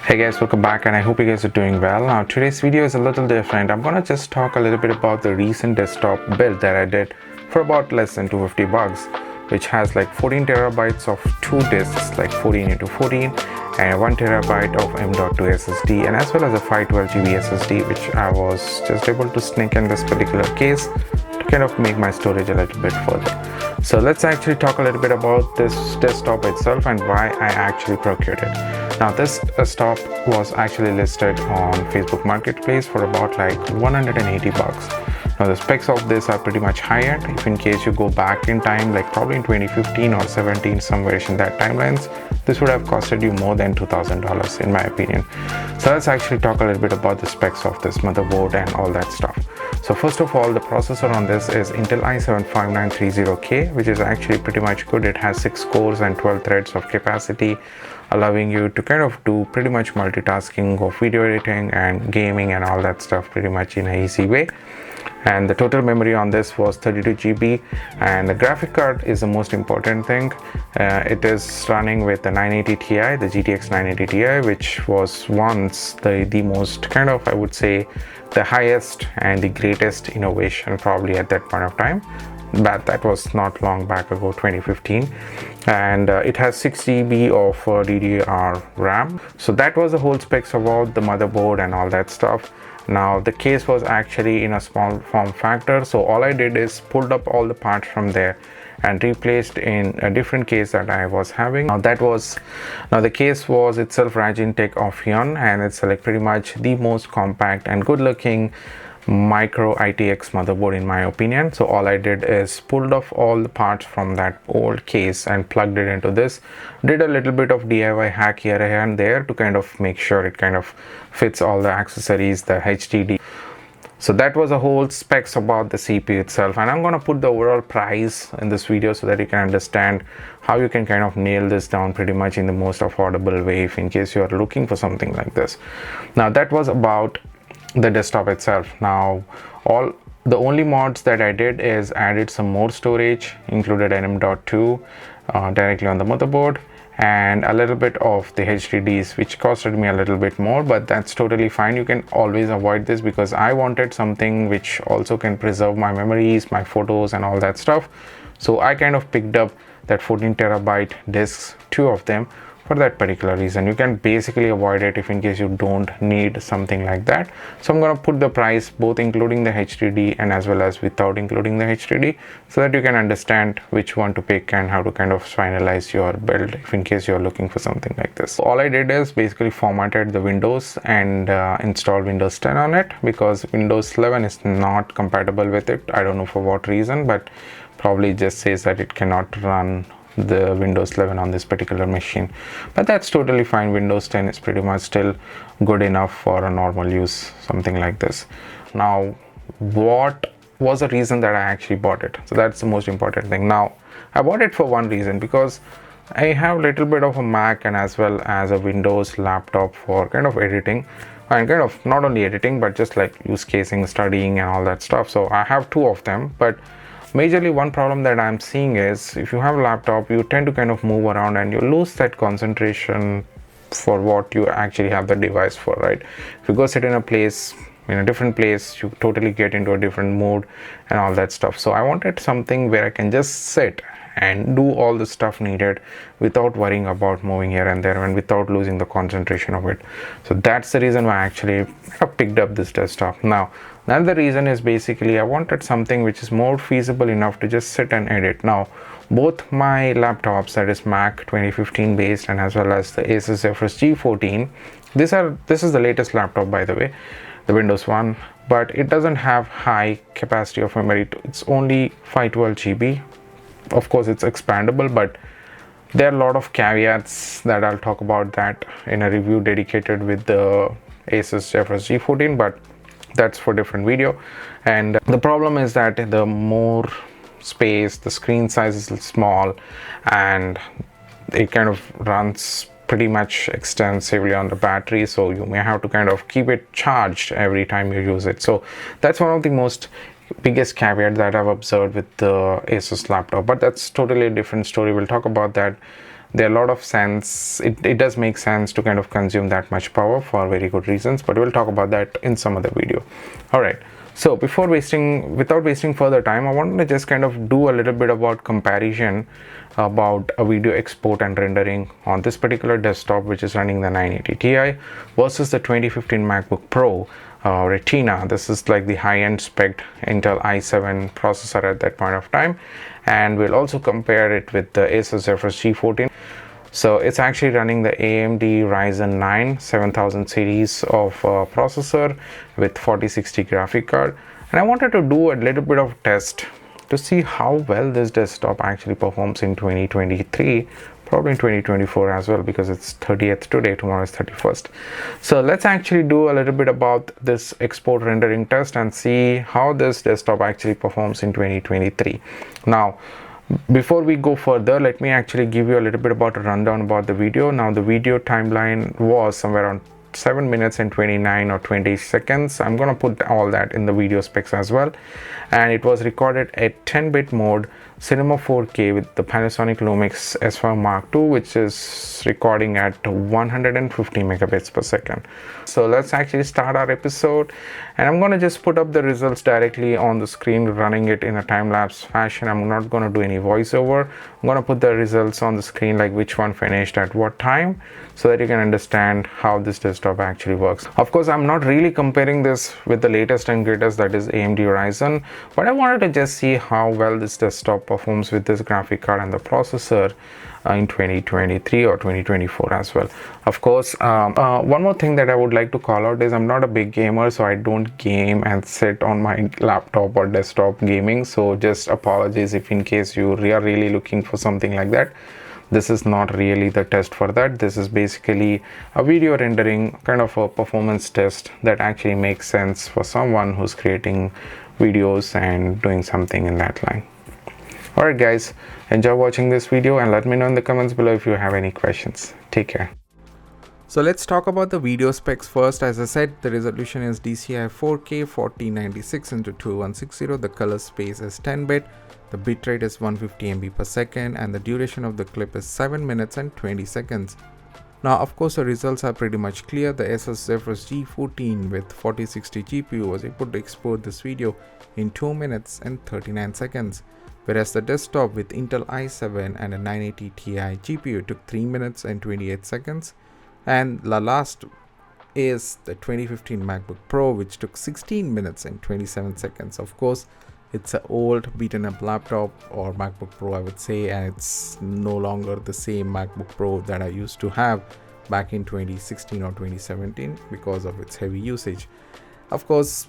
Hey guys, welcome back and I hope you guys are doing well. Now today's video is a little different. I'm gonna just talk a little bit about the recent desktop build that I did for about less than 250 bucks, which has like 14 terabytes of two disks, like 14 into 14, and 1 terabyte of M.2 SSD, and as well as a 512 GB SSD, which I was just able to sneak in this particular case to kind of make my storage a little bit further. So let's actually talk a little bit about this desktop itself and why I actually procured it. Now this desktop was actually listed on Facebook Marketplace for about like 180 bucks. Now the specs of this are pretty much high-end. If in case you go back in time, like probably in 2015 or 17, somewhere in that timelines, this would have costed you more than $2,000 in my opinion. So let's actually talk a little bit about the specs of this motherboard and all that stuff. So first of all, the processor on this is Intel i7-5930K, which is actually pretty much good. It has 6 cores and 12 threads of capacity, allowing you to kind of do pretty much multitasking of video editing and gaming and all that stuff pretty much in an easy way. And the total memory on this was 32 GB, and the graphic card is the most important thing. It is running with the 980 Ti, the GTX 980 Ti, which was once the most kind of, I would say, the highest and the greatest innovation probably at that point of time. But that was not long back ago, 2015, and it has 6 GB of DDR RAM. So that was the whole specs about the motherboard and all that stuff. Now the case was actually in a small form factor, so all I did is pulled up all the parts from there and replaced in a different case that I was having. Now the case was itself Rajin of Hyun, and it's like pretty much the most compact and good looking micro ITX motherboard in my opinion. So all I did is pulled off all the parts from that old case and plugged it into this, did a little bit of DIY hack here and there to kind of make sure it kind of fits all the accessories, the HDD. So that was a whole specs about the CPU itself, and I'm going to put the overall price in this video so that you can understand how you can kind of nail this down pretty much in the most affordable way if in case you are looking for something like this. Now that was about the desktop itself. Now the only mods that I did is added some more storage, included an M.2 directly on the motherboard, and a little bit of the HDDs, which costed me a little bit more, but that's totally fine. You can always avoid this because I wanted something which also can preserve my memories, my photos and all that stuff. So I kind of picked up that 14 terabyte discs, 2 of them, for that particular reason. You can basically avoid it if in case you don't need something like that. So I'm going to put the price both including the HDD and as well as without including the HDD, so that you can understand which one to pick and how to kind of finalize your build if in case you're looking for something like this. All I did is basically formatted the Windows and installed Windows 10 on it, because Windows 11 is not compatible with it. I don't know for what reason, but probably just says that it cannot run the Windows 11 on this particular machine, but that's totally fine. Windows 10 is pretty much still good enough for a normal use, something like this. Now what was the reason that I actually bought it? So that's the most important thing. Now I bought it for one reason, because I have a little bit of a Mac and as well as a Windows laptop for kind of editing, and kind of not only editing but just like use casing, studying and all that stuff. So I have 2 of them, but majorly one problem that I'm seeing is if you have a laptop, you tend to kind of move around and you lose that concentration for what you actually have the device for, right? If you go sit in a different place, you totally get into a different mood and all that stuff. So I wanted something where I can just sit and do all the stuff needed without worrying about moving here and there and without losing the concentration of it. So that's the reason why I actually picked up this desktop. Now another reason is basically I wanted something which is more feasible enough to just sit and edit. Now both my laptops, that is Mac 2015 based and as well as the SFF G14, this is the latest laptop by the way, the Windows one, but it doesn't have high capacity of memory. It's only 512 GB. Of course it's expandable, but there are a lot of caveats that I'll talk about that in a review dedicated with the Asus Zephyrus G14, but that's for different video. And the problem is that the more space, the screen size is small, and it kind of runs pretty much extensively on the battery, so you may have to kind of keep it charged every time you use it. So that's one of the most biggest caveat that I've observed with the Asus laptop, but that's totally a different story. We'll talk about that there are a lot of sense, it does make sense to kind of consume that much power for very good reasons, but we'll talk about that in some other video. All right, so without wasting further time, I wanted to just kind of do a little bit about comparison about a video export and rendering on this particular desktop, which is running the 980 Ti versus the 2015 MacBook Pro Retina. This is like the high-end spec Intel i7 processor at that point of time, and we'll also compare it with the SFF G14. So it's actually running the AMD Ryzen 9 7000 series of processor with 4060 graphic card, and I wanted to do a little bit of test to see how well this desktop actually performs in 2023, probably in 2024 as well, because it's 30th today, tomorrow is 31st. So let's actually do a little bit about this export rendering test and see how this desktop actually performs in 2023. Now, before we go further, let me actually give you a little bit about a rundown about the video. Now, the video timeline was somewhere around 7 minutes and 29 or 20 seconds. I'm gonna put all that in the video specs as well, and it was recorded at 10-bit mode, Cinema 4K with the Panasonic Lumix S5 Mark II, which is recording at 150 megabits per second. So let's actually start our episode, and I'm gonna just put up the results directly on the screen, running it in a time-lapse fashion. I'm not gonna do any voiceover. I'm gonna put the results on the screen, like which one finished at what time, so that you can understand how this desktop actually works. Of course, I'm not really comparing this with the latest and greatest, that is AMD Ryzen, but I wanted to just see how well this desktop performs with this graphic card and the processor in 2023 or 2024 as well. Of course, one more thing that I would like to call out is I'm not a big gamer, so I don't game and sit on my laptop or desktop gaming, so just apologies if in case you are really looking for something like that. This is not really the test for that. This is basically a video rendering, kind of a performance test that actually makes sense for someone who's creating videos and doing something in that line. Alright guys, enjoy watching this video and let me know in the comments below if you have any questions. Take care. So let's talk about the video specs first. As I said, the resolution is DCI 4K 4096 into 2160. The color space is 10-bit. The bitrate is 150 MB per second, and the duration of the clip is 7 minutes and 20 seconds. Now, of course, the results are pretty much clear. The SFF G14 with 4060 GPU was able to export this video in 2 minutes and 39 seconds. Whereas the desktop with Intel i7 and a 980 Ti GPU took 3 minutes and 28 seconds. And the last is the 2015 MacBook Pro, which took 16 minutes and 27 seconds. Of course, it's an old beaten up laptop or MacBook Pro, I would say, and it's no longer the same MacBook Pro that I used to have back in 2016 or 2017 because of its heavy usage. Of course,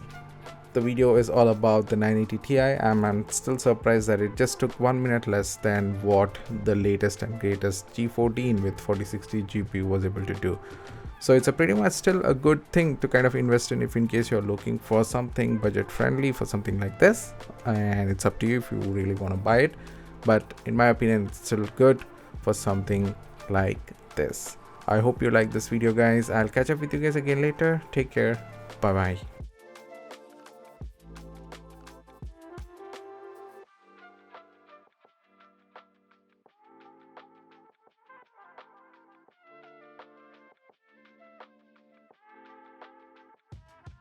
the video is all about the 980 Ti. I'm still surprised that it just took 1 minute less than what the latest and greatest G14 with 4060 GPU was able to do. So it's a pretty much still a good thing to kind of invest in if in case you're looking for something budget friendly for something like this, and it's up to you if you really want to buy it, but in my opinion it's still good for something like this. I hope you like this video guys. I'll catch up with you guys again later. Take care. Bye bye.